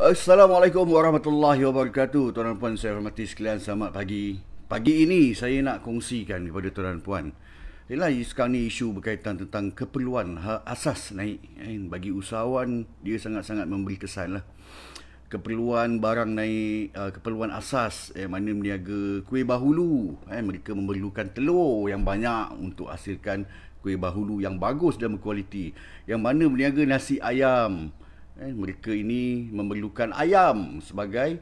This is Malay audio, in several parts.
Assalamualaikum warahmatullahi wabarakatuh. Tuan dan puan saya hormati sekalian, selamat pagi. Pagi ini saya nak kongsikan kepada tuan dan puan. Ialah sekarang ni isu berkaitan tentang keperluan hak asas naik. Bagi usahawan dia sangat-sangat memberi kesan lah. Keperluan barang naik, keperluan asas mana meniaga kuih bahulu. Mereka memerlukan telur yang banyak untuk hasilkan kuih bahulu yang bagus dan berkualiti. Yang mana meniaga nasi ayam, mereka ini memerlukan ayam sebagai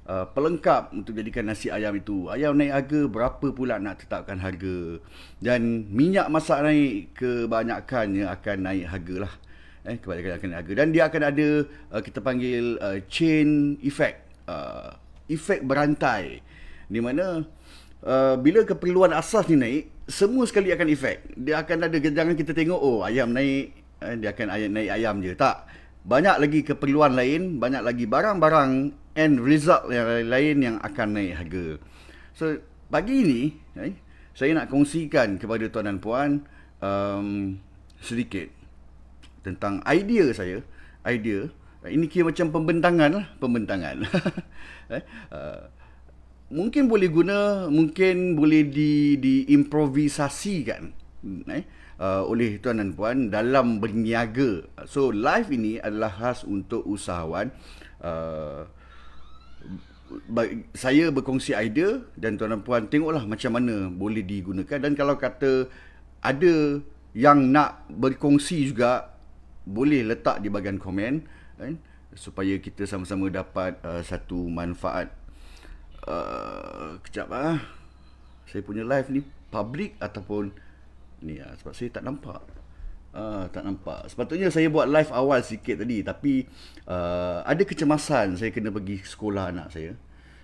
pelengkap untuk jadikan nasi ayam itu. Ayam naik harga, berapa pula nak tetapkan harga. Dan minyak masak naik, kebanyakannya akan naik harga lah. Kebanyakan akan naik harga. Dan dia akan ada, kita panggil chain effect. Efek berantai. Di mana bila keperluan asas ni naik, semua sekali akan efek. Dia akan ada, jangan kita tengok, oh ayam naik, dia akan naik ayam je. Tak. Banyak lagi keperluan lain, banyak lagi barang-barang and result yang lain yang akan naik harga. So, pagi ini, saya nak kongsikan kepada tuan dan puan sedikit tentang idea saya. Idea, ini kira macam pembentangan lah, pembentangan. Mungkin boleh guna, mungkin boleh diimprovisasikan. Oleh tuan dan puan dalam berniaga. So live ini adalah khas untuk usahawan. Saya berkongsi idea dan tuan dan puan tengoklah macam mana boleh digunakan. Dan kalau kata ada yang nak berkongsi juga, boleh letak di bahagian komen, supaya kita sama-sama dapat satu manfaat. Kejap saya punya live ni public ataupun ni sebab saya tak nampak. Tak nampak. Sepatutnya saya buat live awal sikit tadi, tapi ada kecemasan saya kena pergi sekolah anak saya.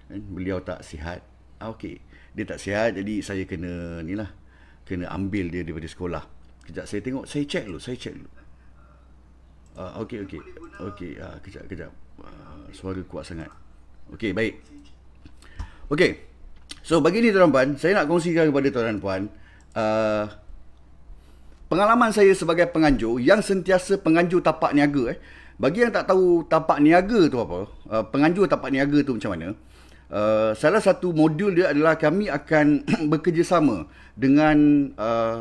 Beliau tak sihat. Okey. Dia tak sihat, jadi saya kena kena ambil dia daripada sekolah. Kejap saya tengok, saya check dulu. Okey. Kejap. Suara kuat sangat. Okey, baik. Okey. So bagi ni tuan dan puan, saya nak kongsikan kepada tuan dan puan pengalaman saya sebagai penganjur yang sentiasa penganjur tapak niaga. Bagi yang tak tahu tapak niaga tu apa, penganjur tapak niaga tu macam mana, salah satu modul dia adalah kami akan bekerjasama dengan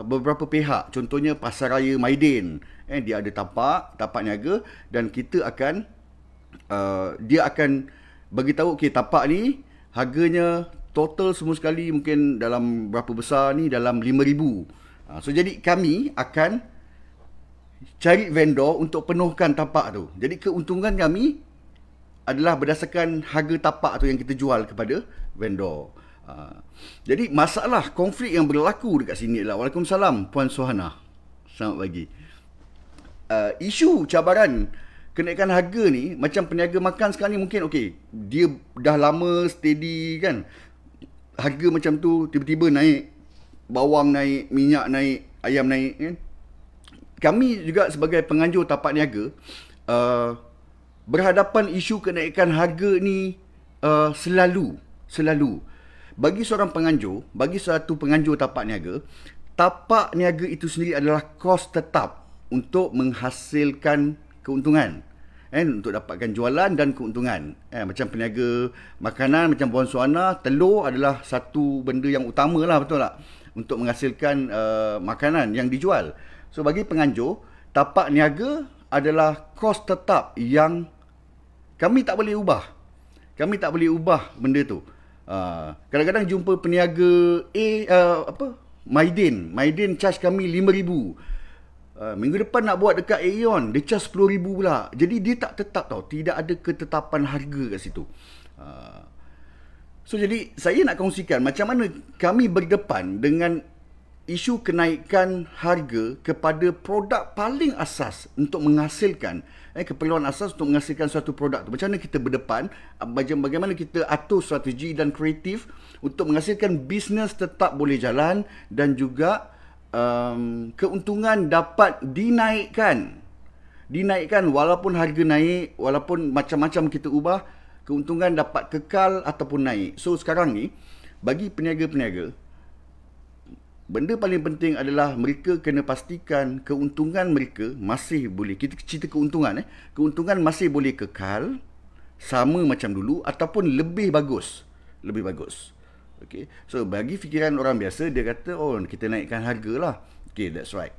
beberapa pihak. Contohnya Pasaraya Maidin, dia ada tapak niaga, dan kita akan dia akan bagi tahu, okey, tapak ni harganya total semua sekali mungkin dalam berapa besar ni, dalam 5,000. So jadi kami akan cari vendor untuk penuhkan tapak tu. Jadi keuntungan kami adalah berdasarkan harga tapak tu yang kita jual kepada vendor. Jadi masalah konflik yang berlaku dekat sini adalah, Waalaikumsalam Puan Suhana, selamat pagi. Isu cabaran kenaikan harga ni, macam peniaga makan sekarang ni mungkin okey, dia dah lama steady kan, harga macam tu tiba-tiba naik, bawang naik, minyak naik, ayam naik kan. Kami juga sebagai penganjur tapak niaga berhadapan isu kenaikan harga ni selalu. Bagi seorang penganjur, bagi satu penganjur tapak niaga itu sendiri adalah kos tetap untuk menghasilkan keuntungan. Untuk dapatkan jualan dan keuntungan. Macam peniaga makanan, macam Puan Suhana, telur adalah satu benda yang utama lah, betul tak? Untuk menghasilkan makanan yang dijual. So bagi penganjur, tapak niaga adalah kos tetap yang kami tak boleh ubah. Kami tak boleh ubah benda tu. Kadang-kadang jumpa peniaga Maidin charge kami 5,000. Minggu depan nak buat dekat Aeon, dia charge 10,000 pula. Jadi dia tak tetap tau. Tidak ada ketetapan harga kat situ. So jadi saya nak kongsikan macam mana kami berdepan dengan isu kenaikan harga kepada produk paling asas untuk menghasilkan keperluan asas untuk menghasilkan suatu produk tu. Macam mana kita berdepan, bagaimana kita atur strategi dan kreatif untuk menghasilkan bisnes tetap boleh jalan dan juga keuntungan dapat dinaikkan walaupun harga naik, walaupun macam-macam kita ubah, keuntungan dapat kekal ataupun naik. So sekarang ni bagi peniaga-peniaga, benda paling penting adalah mereka kena pastikan keuntungan mereka masih boleh, kita cerita keuntungan keuntungan masih boleh kekal sama macam dulu ataupun lebih bagus. Lebih bagus. Okay. So bagi fikiran orang biasa, dia kata, oh kita naikkan harga lah. Okay, that's right.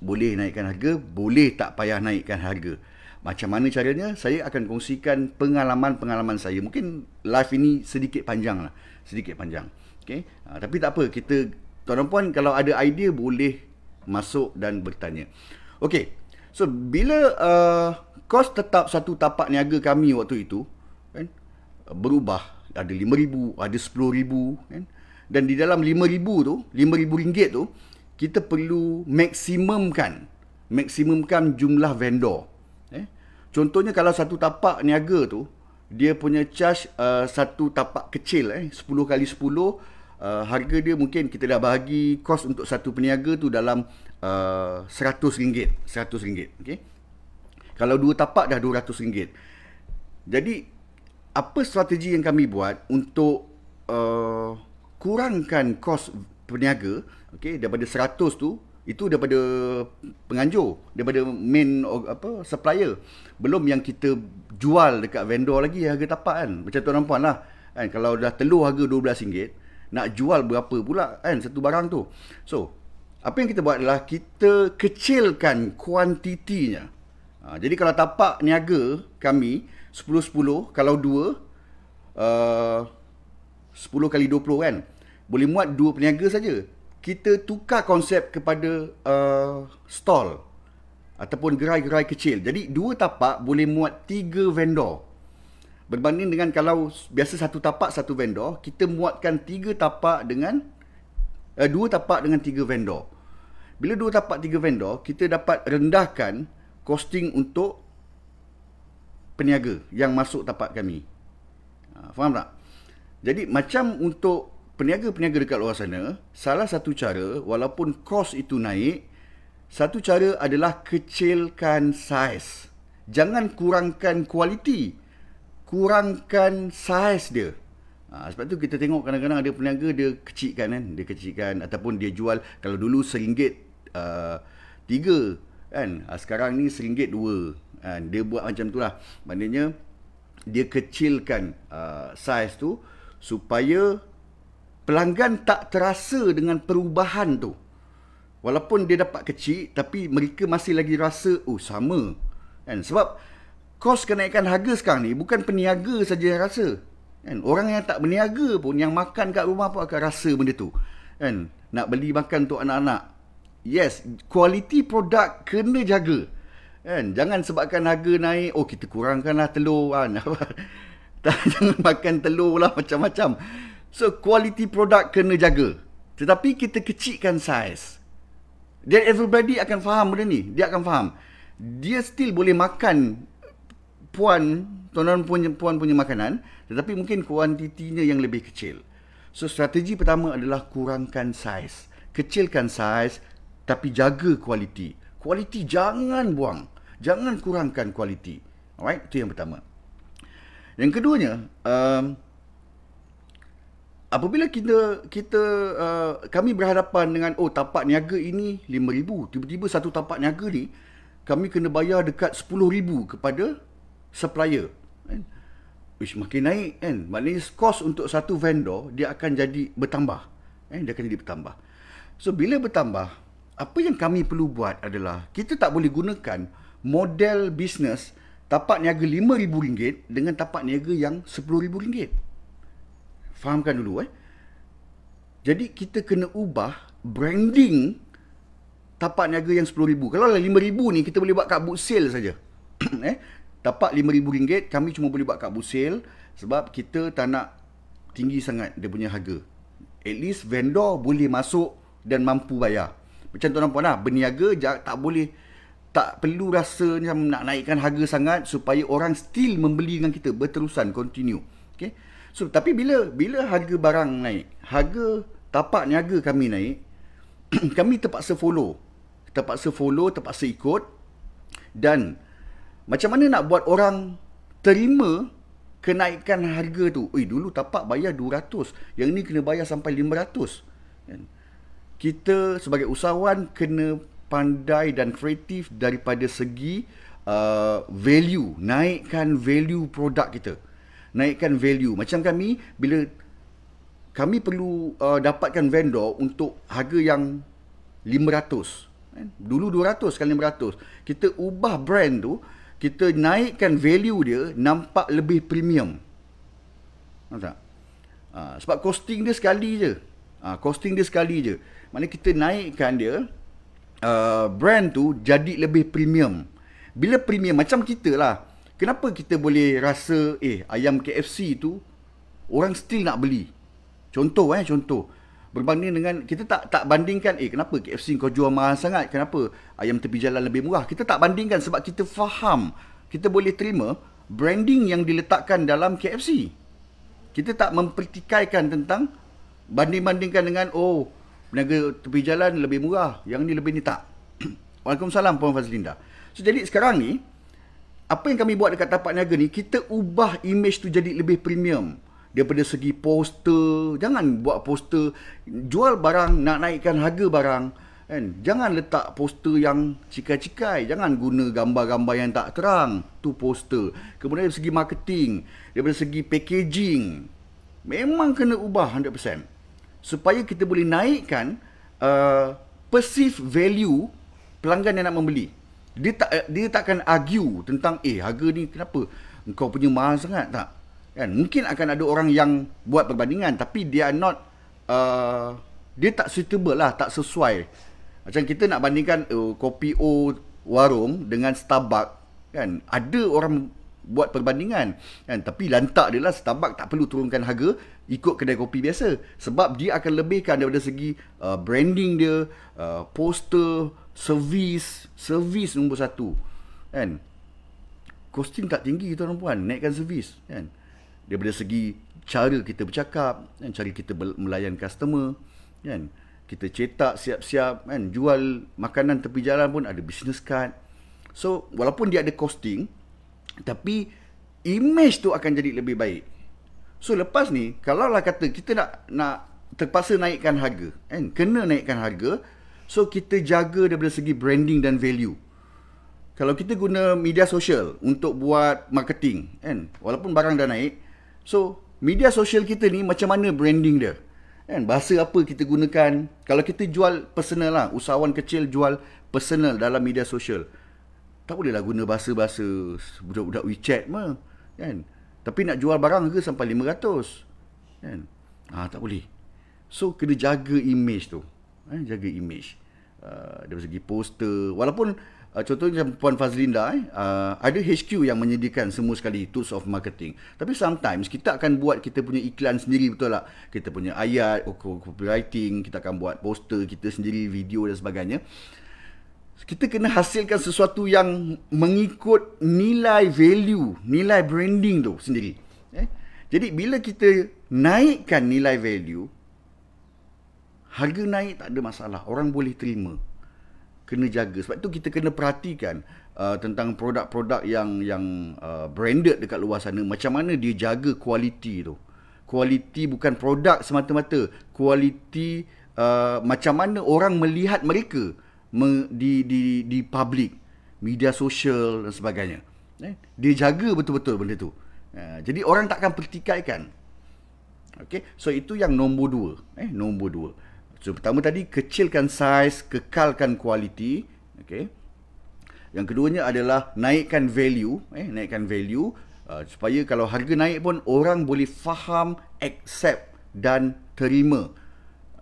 Boleh naikkan harga, boleh tak payah naikkan harga. Macam mana caranya? Saya akan kongsikan pengalaman-pengalaman saya. Mungkin live ini sedikit panjang lah. Sedikit panjang. Okay. Tapi tak apa, kita, tuan dan puan, kalau ada idea boleh masuk dan bertanya. Okay. So bila kos tetap satu tapak niaga kami waktu itu kan, berubah. Ada RM5,000, ada RM10,000 kan? Dan di dalam RM5,000 tu, RM5,000 tu, kita perlu maksimumkan jumlah vendor. Contohnya kalau satu tapak niaga tu, dia punya charge satu tapak kecil 10 kali 10, harga dia mungkin kita dah bahagi kos untuk satu peniaga tu dalam RM100. Okay? Kalau dua tapak dah RM200. Jadi apa strategi yang kami buat untuk kurangkan kos peniaga, okay, daripada 100 tu, itu daripada penganjur, daripada main supplier, belum yang kita jual dekat vendor lagi harga tapak kan. Macam tuan dan puan lah kan, kalau dah telur harga RM12, nak jual berapa pula kan satu barang tu. So apa yang kita buat adalah kita kecilkan kuantitinya. Jadi kalau tapak niaga kami 10-10, kalau 2 10 kali 20 kan, boleh muat 2 peniaga saja. Kita tukar konsep kepada stall ataupun gerai-gerai kecil. Jadi 2 tapak boleh muat 3 vendor. Berbanding dengan kalau biasa satu tapak satu vendor, kita muatkan 3 tapak dengan 2 tapak dengan 3 vendor. Bila 2 tapak 3 vendor, kita dapat rendahkan costing untuk peniaga yang masuk tapak kami. Faham tak? Jadi macam untuk peniaga-peniaga dekat luar sana, salah satu cara, walaupun kos itu naik, satu cara adalah kecilkan saiz. Jangan kurangkan kualiti, kurangkan saiz dia. Sebab tu kita tengok kadang-kadang ada peniaga dia kecilkan kan, ataupun dia jual kalau dulu RM1 3 kan, sekarang ni RM1 2. Dia buat macam tu lah. Maknanya dia kecilkan saiz tu supaya pelanggan tak terasa dengan perubahan tu. Walaupun dia dapat kecil, tapi mereka masih lagi rasa sama kan. Sebab kos kenaikan harga sekarang ni bukan peniaga saja yang rasa kan. Orang yang tak berniaga pun, yang makan kat rumah pun akan rasa benda tu kan. Nak beli makan untuk anak-anak. Yes, kualiti produk kena jaga kan. Jangan sebabkan harga naik, kita kurangkanlah telur kan. Jangan makan telur lah macam-macam. So quality produk kena jaga, tetapi kita kecilkan saiz. Then everybody akan faham benda ni. Dia akan faham. Dia still boleh makan tuan puan punya makanan, tetapi mungkin kuantitinya yang lebih kecil. So strategi pertama adalah kurangkan saiz. Kecilkan saiz tapi jaga kualiti. Kualiti jangan buang. Jangan kurangkan kualiti. Alright, itu yang pertama. Yang keduanya, apabila kami berhadapan dengan tapak niaga ini RM5,000, tiba-tiba satu tapak niaga ni kami kena bayar dekat RM10,000 kepada supplier. Makin naik kan. Maknanya kos untuk satu vendor dia akan jadi bertambah. Dia akan jadi bertambah. So bila bertambah, apa yang kami perlu buat adalah kita tak boleh gunakan model bisnes tapak niaga RM5,000 dengan tapak niaga yang RM10,000. Fahamkan dulu Jadi kita kena ubah branding tapak niaga yang RM10,000. Kalau RM5,000 ni kita boleh buat kat boot sale saja. Tapak RM5,000 kami cuma boleh buat kat boot sale sebab kita tak nak tinggi sangat dia punya harga. At least vendor boleh masuk dan mampu bayar. Macam tuan-tuan puan lah, berniaga tak perlu rasa macam nak naikkan harga sangat supaya orang still membeli dengan kita berterusan, continue. Okay? So tapi bila harga barang naik, harga tapak niaga kami naik, kami terpaksa follow, terpaksa ikut. Dan macam mana nak buat orang terima kenaikan harga tu? Dulu tapak bayar 200, yang ni kena bayar sampai 500. Kita sebagai usahawan kena pandai dan kreatif daripada segi value, naikkan value produk kita. Naikkan value. Macam kami, bila kami perlu dapatkan vendor untuk harga yang 500. Dulu 200 kali 500. Kita ubah brand tu, kita naikkan value dia nampak lebih premium. Nampak tak? Sebab costing dia sekali je. Costing dia sekali je. Maknanya kita naikkan dia, brand tu jadi lebih premium. Bila premium, macam kita lah. Kenapa kita boleh rasa ayam KFC tu orang still nak beli? Contoh. Berbanding dengan, kita tak bandingkan, kenapa KFC kau jual mahal sangat? Kenapa ayam tepi jalan lebih murah? Kita tak bandingkan sebab kita faham. Kita boleh terima branding yang diletakkan dalam KFC. Kita tak mempertikaikan tentang banding-bandingkan dengan, peniaga tepi jalan lebih murah, yang ni lebih ni tak. Waalaikumsalam Puan Fazlinda. So, jadi sekarang ni, apa yang kami buat dekat tapak niaga ni, kita ubah image tu jadi lebih premium. Daripada segi poster, jangan buat poster, jual barang, nak naikkan harga barang, kan? Jangan letak poster yang cikai-cikai, jangan guna gambar-gambar yang tak terang, tu poster. Kemudian dari segi marketing, daripada segi packaging, memang kena ubah 100%. Supaya kita boleh naikkan perceived value pelanggan yang nak membeli. Dia takkan argue tentang, harga ni kenapa engkau punya mahal sangat, tak? Kan? Mungkin akan ada orang yang buat perbandingan, tapi dia tak suitable lah, tak sesuai. Macam kita nak bandingkan kopi O warung dengan Starbucks, kan? Ada orang buat perbandingan, kan? Tapi lantak dia lah, Starbucks tak perlu turunkan harga ikut kedai kopi biasa, sebab dia akan lebihkan daripada segi branding dia, poster, servis nombor 1, kan? Costing tak tinggi tuan dan puan, naikkan servis, kan? Daripada segi cara kita bercakap, kan? Cara kita melayan customer, kan? Kita cetak siap-siap, kan? Jual makanan tepi jalan pun ada business card. So walaupun dia ada costing, tapi image tu akan jadi lebih baik. So lepas ni, kalaulah kata kita nak terpaksa naikkan harga, kan? Kena naikkan harga. So kita jaga daripada segi branding dan value. Kalau kita guna media sosial untuk buat marketing, kan? Walaupun barang dah naik, so media sosial kita ni macam mana branding dia, kan? Bahasa apa kita gunakan? Kalau kita jual personal lah, usahawan kecil jual personal dalam media sosial, tak bolehlah guna bahasa-bahasa budak-budak WeChat mah, kan? Tapi nak jual barang ke sampai 500, kan? Tak boleh. So kena jaga image tu, jaga image dari segi poster. Walaupun contohnya macam Puan Fazlinda, ada HQ yang menyediakan semua sekali tools of marketing, tapi sometimes kita akan buat kita punya iklan sendiri, betul tak? Kita punya ayat, copywriting, kita akan buat poster kita sendiri, video dan sebagainya. Kita kena hasilkan sesuatu yang mengikut nilai value, nilai branding tu sendiri. Jadi bila kita naikkan nilai value, harga naik tak ada masalah, orang boleh terima. Kena jaga. Sebab itu kita kena perhatikan tentang produk-produk yang branded dekat luar sana, macam mana dia jaga kualiti tu. Kualiti bukan produk semata-mata, kualiti macam mana orang melihat mereka di public, media sosial dan sebagainya. Dia jaga betul-betul benda tu. Jadi orang takkan pertikaikan. Okay? So itu yang nombor 2. Nombor 2. So pertama tadi, kecilkan saiz, kekalkan kualiti. Okay? Yang keduanya adalah naikkan value. Naikkan value supaya kalau harga naik pun orang boleh faham, accept dan terima.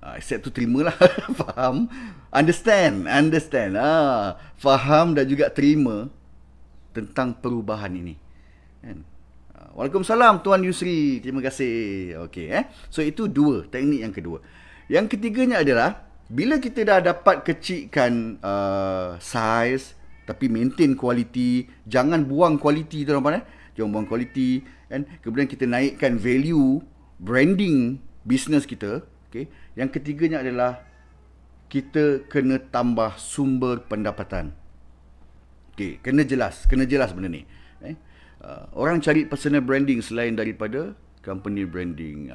Accept tu terimalah. Faham, understand. Faham dan juga terima tentang perubahan ini, kan? Waalaikumsalam Tuan Yusri, terima kasih. Okey, so itu 2 teknik yang kedua. Yang ketiganya adalah bila kita dah dapat kecilkan size tapi maintain kualiti, jangan buang kualiti tuan-tuan, jangan buang kualiti, kan? Kemudian kita naikkan value, branding bisnes kita. Okay. Yang ketiganya adalah kita kena tambah sumber pendapatan. Okay. Kena jelas benda ni. Orang cari personal branding selain daripada company branding.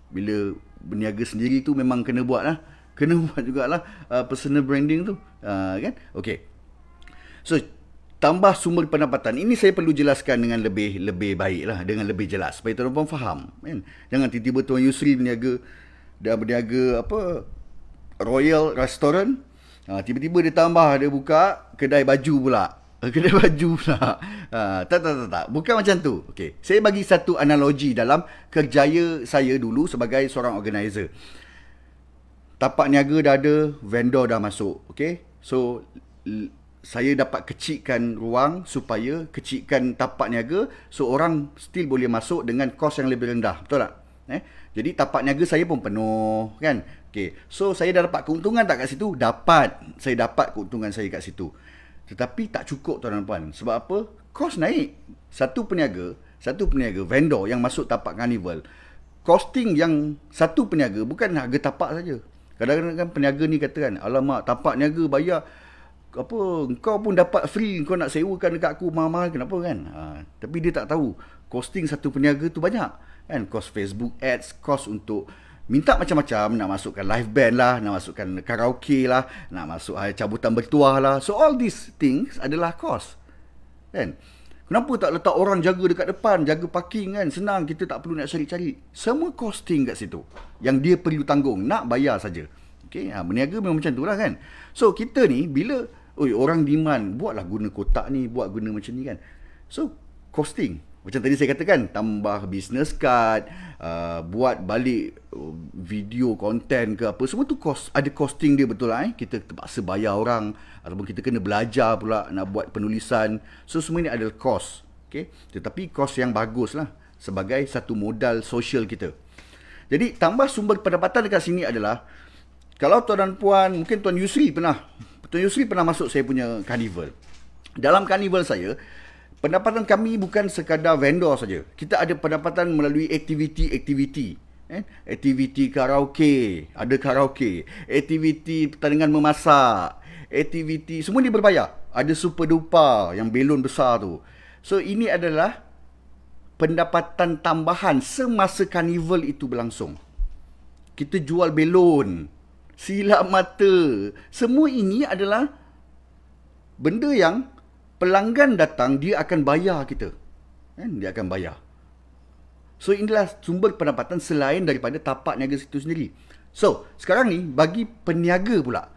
Bila berniaga sendiri tu memang kena buat lah. Kena buat jugalah personal branding tu. Kan? Okay. So tambah sumber pendapatan. Ini saya perlu jelaskan dengan lebih baik lah, dengan lebih jelas supaya tuan-tuan faham, kan? Jangan tiba-tiba Tuan Yusri berniaga apa, Royal Restaurant, tiba-tiba dia tambah, dia buka kedai baju pula. Kedai baju pula. Tak. Bukan macam tu. Okay. Saya bagi satu analogi dalam kerjaya saya dulu sebagai seorang organizer. Tapak niaga dah ada, vendor dah masuk. Okay. So, saya dapat kecilkan ruang supaya kecilkan tapak niaga, so orang still boleh masuk dengan kos yang lebih rendah. Betul tak? Jadi tapak niaga saya pun penuh, kan? Okay. So, saya dah dapat keuntungan tak kat situ? Dapat. Saya dapat keuntungan saya kat situ. Tetapi tak cukup tuan dan puan. Sebab apa? Kos naik. Satu peniaga, vendor yang masuk tapak Carnival, costing yang satu peniaga bukan harga tapak saja. Kadang-kadang kan peniaga ni kata kan, alamak, tapak niaga bayar apa, kau pun dapat free, kau nak sewakan dekat aku mahal-mahal, kenapa kan? Tapi dia tak tahu costing satu peniaga tu banyak, kan? Kos Facebook ads, kos untuk minta macam-macam, nak masukkan live band lah, nak masukkan karaoke lah, nak masuk cabutan bertuah lah. So all these things adalah kos, kan? Kenapa tak letak orang jaga dekat depan, jaga parking, kan? Senang, kita tak perlu nak cari-cari. Semua costing kat situ yang dia perlu tanggung, nak bayar saja. Okay? Berniaga memang macam tu lah, kan? So kita ni bila orang demand, buatlah guna kotak ni, buat guna macam ni, kan? So costing, macam tadi saya katakan, tambah business card, buat balik video konten ke apa, semua tu ada costing dia, betul lah. Kita terpaksa bayar orang, ataupun kita kena belajar pula nak buat penulisan. So semua ni adalah cost, okay? Tetapi cost yang bagus lah sebagai satu modal sosial kita. Jadi tambah sumber pendapatan dekat sini adalah, kalau tuan dan puan, mungkin Tuan Yusri pernah masuk saya punya Carnival. Dalam Carnival saya, pendapatan kami bukan sekadar vendor saja. Kita ada pendapatan melalui aktiviti. Aktiviti karaoke, ada karaoke. Aktiviti pertandingan memasak. Aktiviti, semua ni berbayar. Ada super duper yang belon besar tu. So, ini adalah pendapatan tambahan semasa Carnival itu berlangsung. Kita jual belon, silap mata. Semua ini adalah benda yang pelanggan datang, dia akan bayar kita. Dia akan bayar. So, inilah sumber pendapatan selain daripada tapak niaga situ sendiri. So, sekarang ni, bagi peniaga pula.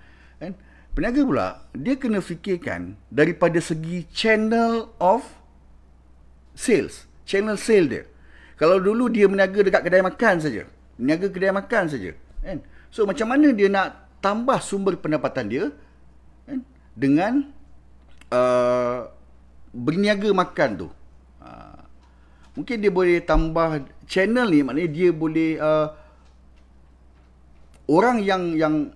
Peniaga pula, dia kena fikirkan daripada segi channel of sales. Channel sale dia. Kalau dulu dia meniaga dekat kedai makan saja. Meniaga kedai makan saja. So, macam mana dia nak tambah sumber pendapatan dia dengan berniaga makan tu. Mungkin dia boleh tambah channel ni, maknanya dia boleh orang yang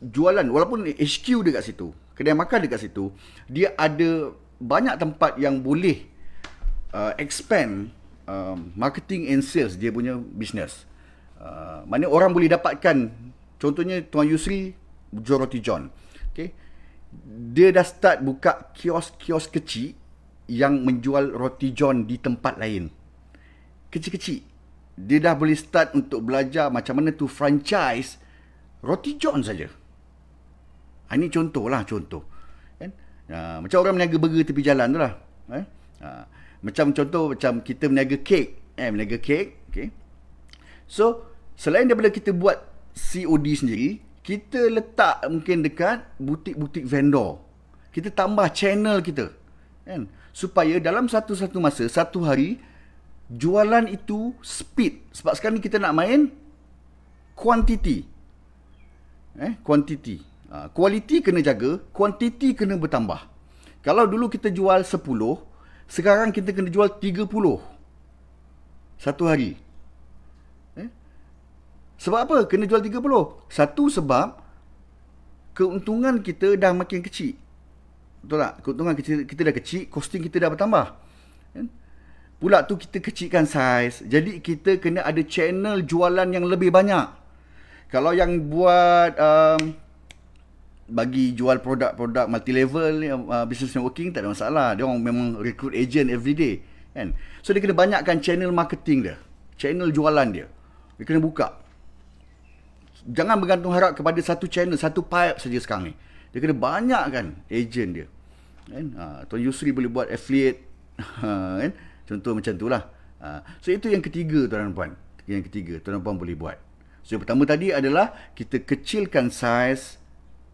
jualan, walaupun HQ dekat situ, kedai makan dekat situ, dia ada banyak tempat yang boleh expand marketing and sales dia punya business. Maknanya orang boleh dapatkan, contohnya Tuan Yusri jual roti john. Okay? Dia dah start buka kios-kios kecil yang menjual roti john di tempat lain. Kecil-kecil. Dia dah boleh start untuk belajar macam mana tu franchise roti john saja. Ini contoh. Kan? Macam orang meniaga burger tepi jalan tu lah. Macam contoh, macam kita meniaga kek. Meniaga kek. Okay? So, selain daripada kita buat COD sendiri, kita letak mungkin dekat butik-butik vendor. Kita tambah channel kita, kan? Supaya dalam satu masa, satu hari, jualan itu speed. Sebab sekarang ni kita nak main quantity. Quantity. Quality kena jaga, quantity kena bertambah. Kalau dulu kita jual 10, sekarang kita kena jual 30 satu hari. Sebab apa kena jual 30? Satu, sebab keuntungan kita dah makin kecil. Betul tak? Keuntungan kita dah kecil, costing kita dah bertambah. Pula tu kita kecilkan saiz. Jadi kita kena ada channel jualan yang lebih banyak. Kalau yang buat bagi jual produk-produk multi-level, business networking, tak ada masalah. Dia orang memang recruit agent every day, kan? So dia kena banyakkan channel marketing dia, channel jualan dia. Dia kena buka. Jangan bergantung harap kepada satu channel, satu pipe saja sekarang ni. Dia kena banyakkan agent dia. kan? Tuan Yusri boleh buat affiliate, kan? Contoh macam tu lah. So itu yang ketiga tuan dan puan. Yang ketiga tuan dan puan boleh buat. So yang pertama tadi adalah kita kecilkan saiz,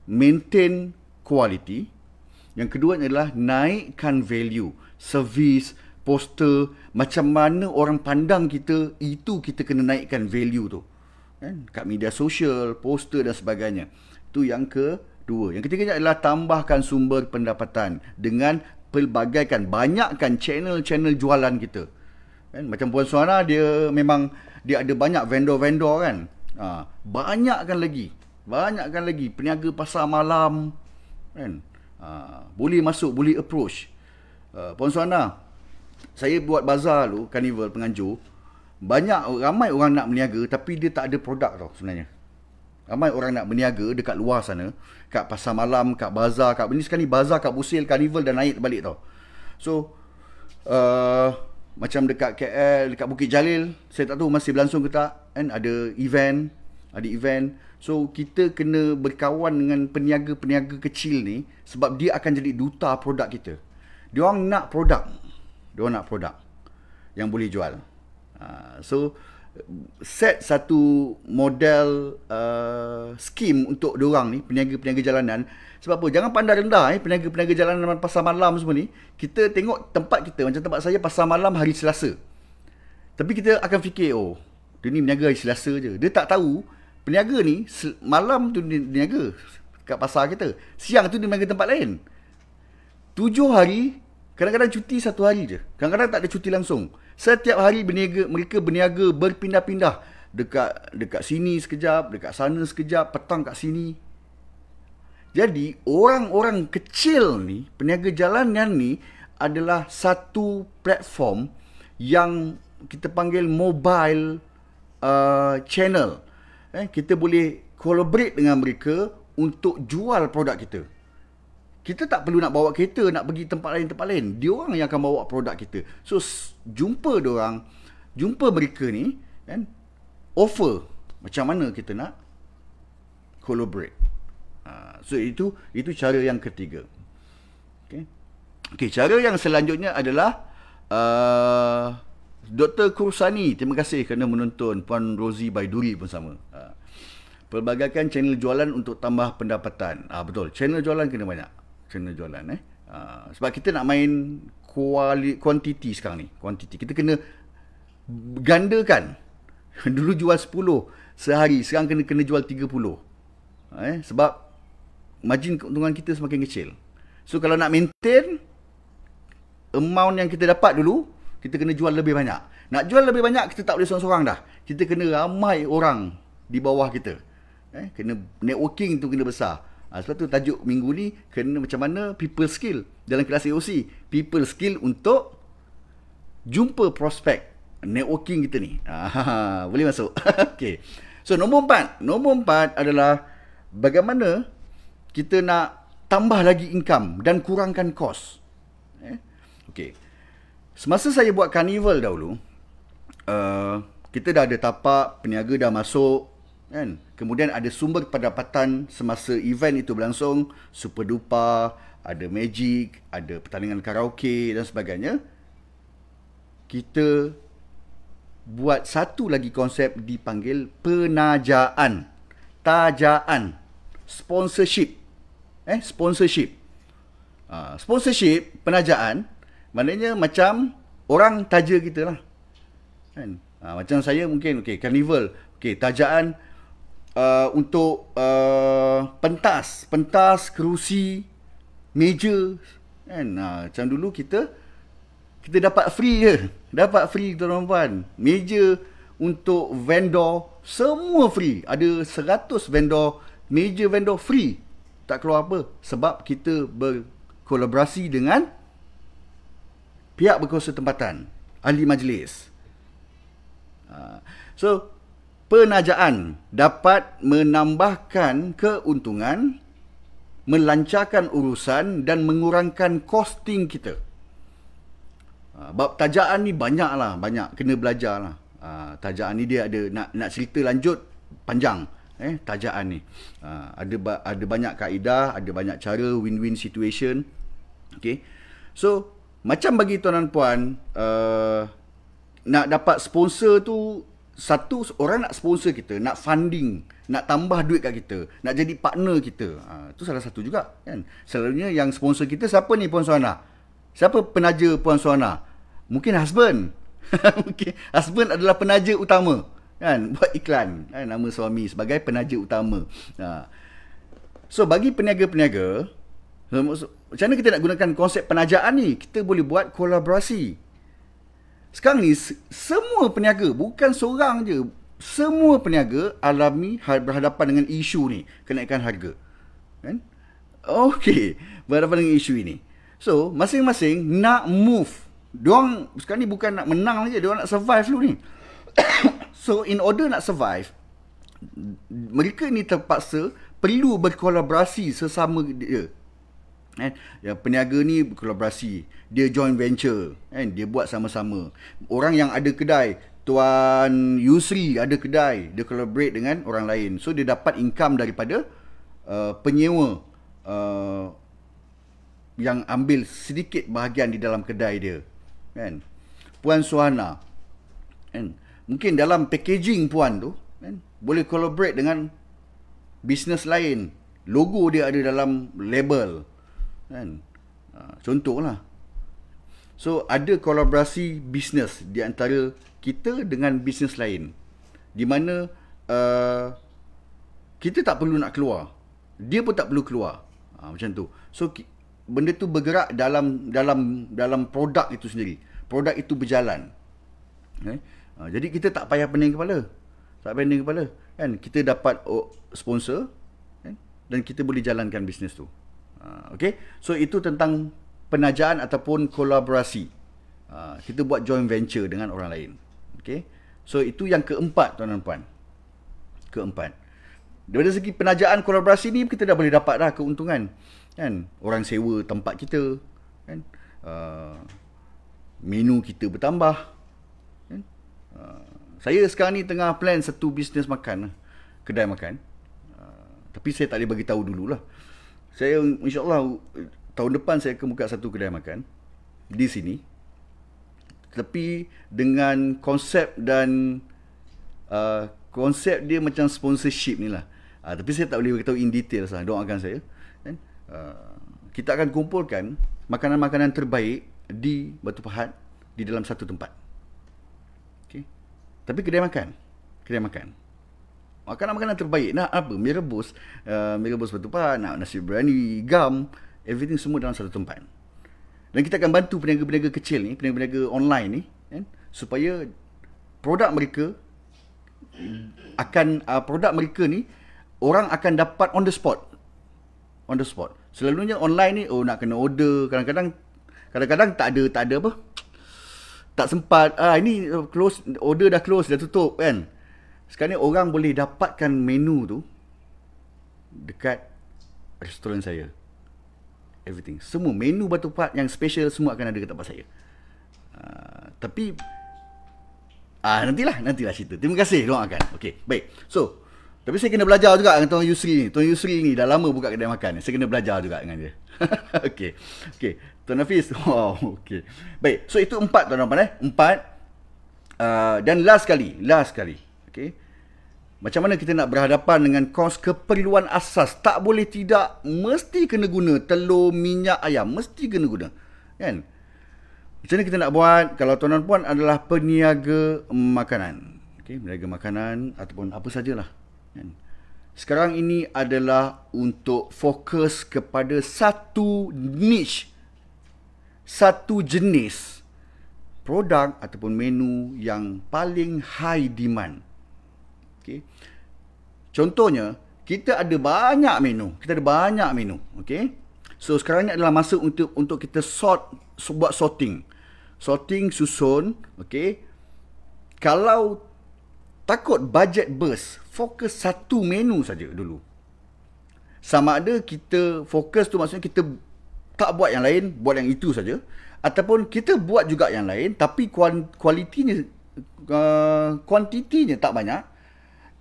maintain quality. Yang kedua adalah naikkan value, servis, poster, macam mana orang pandang kita, itu kita kena naikkan value tu. Kan? Kat media sosial, poster dan sebagainya. Itu yang kedua. Yang ketiganya adalah tambahkan sumber pendapatan dengan pelbagaikan, banyakkan channel-channel jualan kita. Kan? Macam Puan Suhana, dia memang dia ada banyak vendor-vendor kan. Banyakkan lagi peniaga pasar malam kan. Boleh masuk, boleh approach. Puan Suhana, saya buat bazar tu, Carnival Penganjur, ramai orang nak berniaga tapi dia tak ada produk tau sebenarnya. Ramai orang nak berniaga dekat luar sana, kat pasar malam, kat bazar, ini sekarang ni bazar kat Busil, Carnival dah naik balik tau. So macam dekat KL, dekat Bukit Jalil, saya tak tahu masih berlangsung ke tak, kan, ada event. So kita kena berkawan dengan peniaga-peniaga kecil ni, sebab dia akan jadi duta produk kita. Diorang nak produk yang boleh jual. So set satu model skim untuk diorang ni, peniaga-peniaga jalanan. Sebab apa? Jangan pandang rendah peniaga-peniaga jalanan pasar malam semua ni. Kita tengok tempat kita, macam tempat saya pasar malam hari Selasa. Tapi kita akan fikir, oh, dia ni berniaga hari Selasa je. Dia tak tahu peniaga ni malam tu dia berniaga kat pasar kita, siang tu dia berniaga tempat lain. 7 hari, kadang-kadang cuti 1 hari je, kadang-kadang tak ada cuti langsung. Setiap hari mereka berniaga berpindah-pindah, dekat sini sekejap, dekat sana sekejap, petang kat sini. Jadi orang-orang kecil ni, peniaga jalanan ni, adalah satu platform yang kita panggil mobile channel. Kita boleh collaborate dengan mereka untuk jual produk kita. Kita tak perlu nak bawa kereta nak pergi tempat lain. Diorang yang akan bawa produk kita. So jumpa mereka ni, kan, offer macam mana kita nak collaborate. So itu cara yang ketiga. Okay, cara yang selanjutnya adalah Dr. Kursani, terima kasih kerana menonton. Puan Rosie Baiduri pun sama. Pelbagaikan channel jualan untuk tambah pendapatan. Betul, channel jualan kena banyak. Channel jualan sebab kita nak main kuantiti sekarang ni. Kuantiti kita kena gandakan. Dulu jual 10 sehari, sekarang kena jual 30. Sebab margin keuntungan kita semakin kecil. So kalau nak maintain amount yang kita dapat dulu, kita kena jual lebih banyak. Nak jual lebih banyak, kita tak boleh seorang-seorang dah. Kita kena ramai orang di bawah kita. Kena networking tu kena besar. Sebab tu tajuk minggu ni kena macam mana people skill dalam kelas AOC. People skill untuk jumpa prospek networking kita ni. Boleh masuk. Okay. So nombor 4 adalah bagaimana kita nak tambah lagi income dan kurangkan kos. Okay. Semasa saya buat Carnival dahulu, kita dah ada tapak, peniaga dah masuk, kan? Kemudian ada sumber pendapatan semasa event itu berlangsung, super duper, ada magic, ada pertandingan karaoke dan sebagainya. Kita buat satu lagi konsep dipanggil penajaan, tajaan, sponsorship. Sponsorship, penajaan, maknanya macam orang taja kita lah, kan? Macam saya mungkin, Carnival, tajaan untuk pentas, kerusi, meja, kan? Macam dulu kita dapat free tuan-tuan. Meja untuk vendor semua free. Ada 100 vendor, meja vendor free. Tak keluar apa, sebab kita berkolaborasi dengan pihak berkuasa tempatan, ahli majlis. So penajaan dapat menambahkan keuntungan, melancarkan urusan dan mengurangkan costing kita. Bab tajaan ni banyak, kena belajar lah. Tajaan ni dia ada, nak cerita lanjut panjang. Tajaan ni ada banyak kaedah, ada banyak cara, win-win situation. Okay. So, macam bagi tuan dan puan, nak dapat sponsor tu, satu orang nak sponsor kita, nak funding, nak tambah duit kat kita, nak jadi partner kita. Itu salah satu juga kan. Selalunya yang sponsor kita siapa ni Puan Suhana? Siapa penaja Puan Suhana? Mungkin husband. Mungkin husband adalah penaja utama kan, buat iklan kan, nama suami sebagai penaja utama. So bagi peniaga-peniaga, macam mana kita nak gunakan konsep penajaan ni? Kita boleh buat kolaborasi. Sekarang ni semua peniaga, bukan seorang je, semua peniaga alami berhadapan dengan isu ni, kenaikan harga kan. Okey, berhadapan dengan isu ini. So masing-masing nak move. Diorang sekarang ni bukan nak menang je, diorang nak survive dulu ni. So in order nak survive, mereka ni terpaksa perlu berkolaborasi sesama dia. Yang peniaga ni berkolaborasi, dia joint venture kan, dia buat sama-sama. Orang yang ada kedai, Tuan Yusri ada kedai, dia collaborate dengan orang lain. So dia dapat income daripada penyewa yang ambil sedikit bahagian di dalam kedai dia kan. Puan Suhana kan, mungkin dalam packaging puan tu kan, boleh collaborate dengan bisnes lain, logo dia ada dalam label kan. Contohlah. So ada kolaborasi bisnes di antara kita dengan bisnes lain, di mana kita tak perlu nak keluar, dia pun tak perlu keluar. Macam tu. So benda tu bergerak dalam produk itu sendiri. Produk itu berjalan. Jadi kita tak payah pening kepala. Tak payah pening kepala kan. Kita dapat sponsor kan? Dan kita boleh jalankan bisnes tu. Okay. So itu tentang penajaan ataupun kolaborasi. Kita buat joint venture dengan orang lain. Okay. So itu yang keempat tuan dan puan. Keempat. Dari segi penajaan kolaborasi ni kita dah boleh dapat dah keuntungan kan. Orang sewa tempat kita kan. Menu kita bertambah kan? Saya sekarang ni tengah plan satu bisnes makan, kedai makan. Tapi saya tak boleh bagi tahu dululah. Saya insyaAllah tahun depan saya akan buka satu kedai makan di sini. Tapi dengan konsep dan konsep dia macam sponsorship ni lah. Tapi saya tak boleh beritahu in details lah. Doakan saya kan? Kita akan kumpulkan makanan-makanan terbaik di Batu Pahat di dalam satu tempat. Okay. Tapi kedai makan. Kedai makan. Makanan-makanan terbaik. Nak apa? Mie rebus Batu Pahat, nak nasi biryani, gam, everything semua dalam satu tempat. Dan kita akan bantu peniaga-peniaga kecil ni, peniaga-peniaga online ni kan, supaya produk mereka ni orang akan dapat on the spot. On the spot. Selalunya online ni nak kena order, kadang-kadang tak ada apa? Tak sempat. Ini close, order dah close, dah tutup kan. Sekarang ni orang boleh dapatkan menu tu dekat restoran saya. Everything. Semua menu Batu Pahat yang special semua akan ada kat tempat saya. Tapi nantilah cerita. Terima kasih, doakan. Okey, baik. So, tapi saya kena belajar juga dengan Tuan Yusri ni. Tuan Yusri ni dah lama buka kedai makan. Saya kena belajar juga dengan dia. Okey. Tuan Hafiz. Wow, okey. Baik. So itu 4 tuan-tuan 4. Dan last kali. Okey. Macam mana kita nak berhadapan dengan kos keperluan asas? Tak boleh tidak, mesti kena guna telur, minyak, ayam, mesti kena guna. Kan? Macam mana kita nak buat kalau tuan dan puan adalah peniaga makanan? Okey, peniaga makanan ataupun apa sajalah. Kan? Sekarang ini adalah untuk fokus kepada satu niche, satu jenis produk ataupun menu yang paling high demand. Okay. Contohnya, kita ada banyak menu. Okay. So sekarang ni adalah masa untuk kita buat sorting, susun. Okay. Kalau takut budget burst, fokus satu menu saja dulu. Sama ada kita fokus tu maksudnya kita tak buat yang lain, buat yang itu saja, ataupun kita buat juga yang lain tapi kuantitinya tak banyak.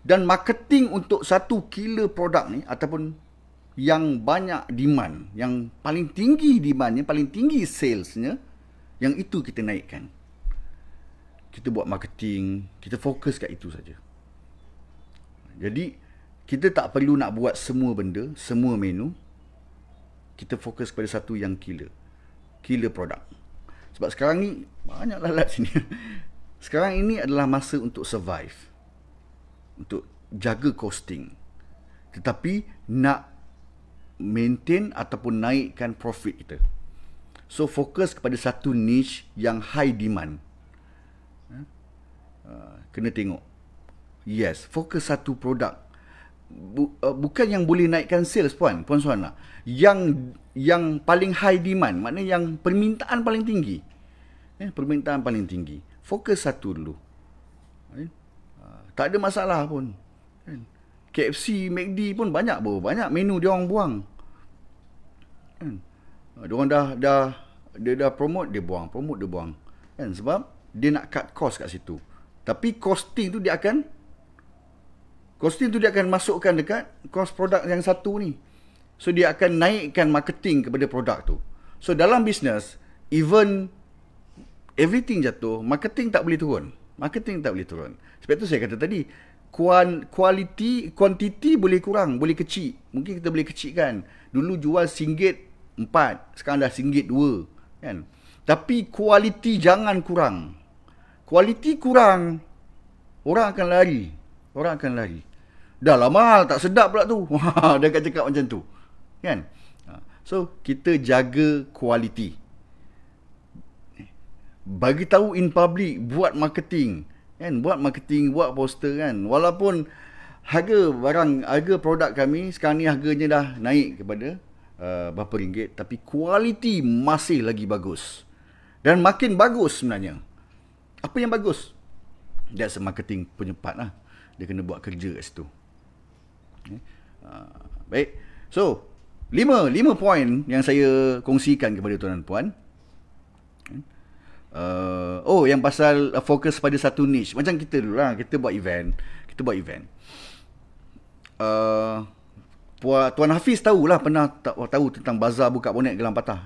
Dan marketing untuk 1 kilo produk ni ataupun yang banyak demand, yang paling tinggi demandnya, paling tinggi salesnya, yang itu kita naikkan. Kita buat marketing, kita fokus kat itu saja. Jadi kita tak perlu nak buat semua benda, semua menu. Kita fokus pada satu yang killer produk. Sebab sekarang ni banyak lalat sini. Sekarang ini adalah masa untuk survive, untuk jaga costing, tetapi nak maintain ataupun naikkan profit kita. So fokus kepada satu niche yang high demand. Kena tengok. Yes, fokus satu produk. Bukan yang boleh naikkan sales, puan Suhana. Yang paling high demand, maknanya yang permintaan paling tinggi. Permintaan paling tinggi. Fokus satu dulu. Tak ada masalah pun. KFC, McD pun banyak menu dia orang buang. Dia orang dah promote, dia buang. Sebab dia nak cut cost kat situ. Tapi costing tu dia akan masukkan dekat cost produk yang satu ni. So dia akan naikkan marketing kepada produk tu. So dalam bisnes, even everything jatuh, marketing tak boleh turun. Sebab tu saya kata tadi, quantity boleh kurang, boleh kecil. Mungkin kita boleh kecilkan. Dulu jual RM1.4, sekarang dah RM1.2, kan? Tapi quality jangan kurang. Quality kurang, orang akan lari. Dah lah mahal, tak sedap pula tu. Dia akan cakap macam tu, kan? So kita jaga quality. Bagi tahu in public, buat marketing, kan? Buat poster, kan? Walaupun harga produk kami sekarang ni harganya dah naik kepada berapa ringgit, tapi kualiti masih lagi bagus. Dan makin bagus sebenarnya. Apa yang bagus? That's a marketing punya part lah. Dia kena buat kerja kat situ. Baik. So, 5 poin yang saya kongsikan kepada tuan dan puan. Yang pasal fokus pada satu niche. Macam kita dulu lah, kita buat event. Tuan Hafiz tahulah, pernah tahu tentang bazar buka bonet gelang patah.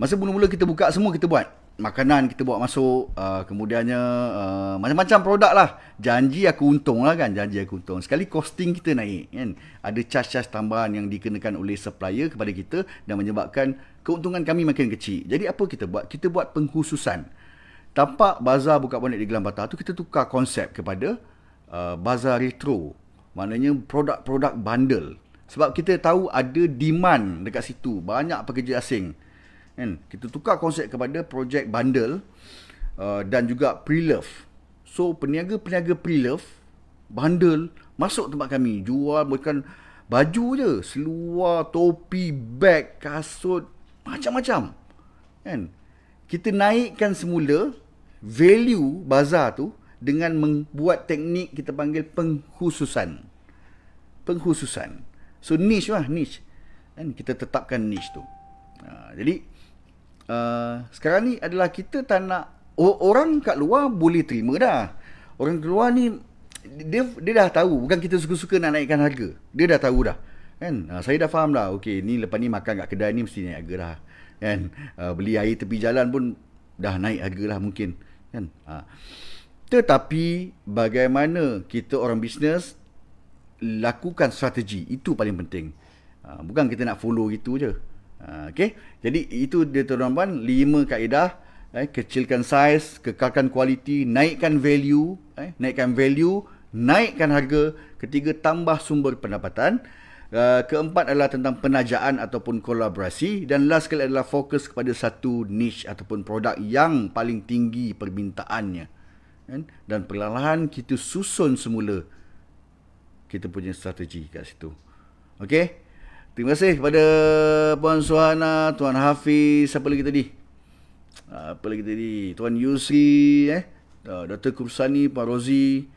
Masa mula-mula kita buka, semua kita buat. Makanan kita bawa masuk, kemudiannya macam-macam produk lah. Janji aku untung lah, kan? Sekali costing kita naik, kan? Ada charge-charge tambahan yang dikenakan oleh supplier kepada kita dan menyebabkan keuntungan kami makin kecil. Jadi apa kita buat? Kita buat pengkhususan. Tapak bazar buka bonet di Gelang Patah tu, kita tukar konsep kepada bazar retro. Maknanya produk-produk bundle. Sebab kita tahu ada demand dekat situ. Banyak pekerja asing. Kan? Kita tukar konsep kepada projek bundle dan juga pre-love. So peniaga-peniaga pre-love, bundle, masuk tempat kami. Jual bukan baju je, seluar, topi, beg, kasut, macam-macam. Kan? Kita naikkan semula value bazar tu dengan membuat teknik kita panggil pengkhususan. So niche lah, niche. Kan? Kita tetapkan niche tu. Jadi sekarang ni adalah kita tak nak orang kat luar boleh terima dah. Orang kat luar ni dia dah tahu, bukan kita suka-suka nak naikkan harga. Dia dah tahu dah. Kan? Saya dah faham dah. Okey, ni lepas ni makan kat kedai ni mesti naik harga dah. Kan? Beli air tepi jalan pun dah naik harga lah mungkin. Kan? Tetapi bagaimana kita orang bisnes lakukan strategi, itu paling penting. Bukan kita nak follow gitu je. Okay? Jadi itu dia tuan-tuan 5 kaedah. Kecilkan saiz, kekalkan kualiti, naikkan value, naikkan harga. Ketiga, tambah sumber pendapatan. Keempat adalah tentang penajaan ataupun kolaborasi. Dan last sekali adalah fokus kepada satu niche ataupun produk yang paling tinggi permintaannya. Dan perlahan-lahan kita susun semula kita punya strategi kat situ. Okey? Terima kasih kepada Puan Suhana, Tuan Hafiz, siapa lagi tadi? Tuan Yusri, Dr. Kursani, Puan Rozi,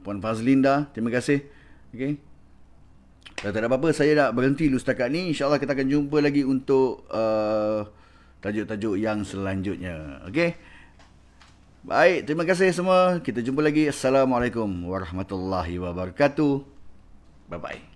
Puan Fazlinda. Terima kasih. Okey. Dah tak ada apa-apa, saya nak berhenti dulu setakat ni. InsyaAllah kita akan jumpa lagi untuk tajuk-tajuk yang selanjutnya. Okey. Baik, terima kasih semua. Kita jumpa lagi. Assalamualaikum warahmatullahi wabarakatuh. Bye-bye.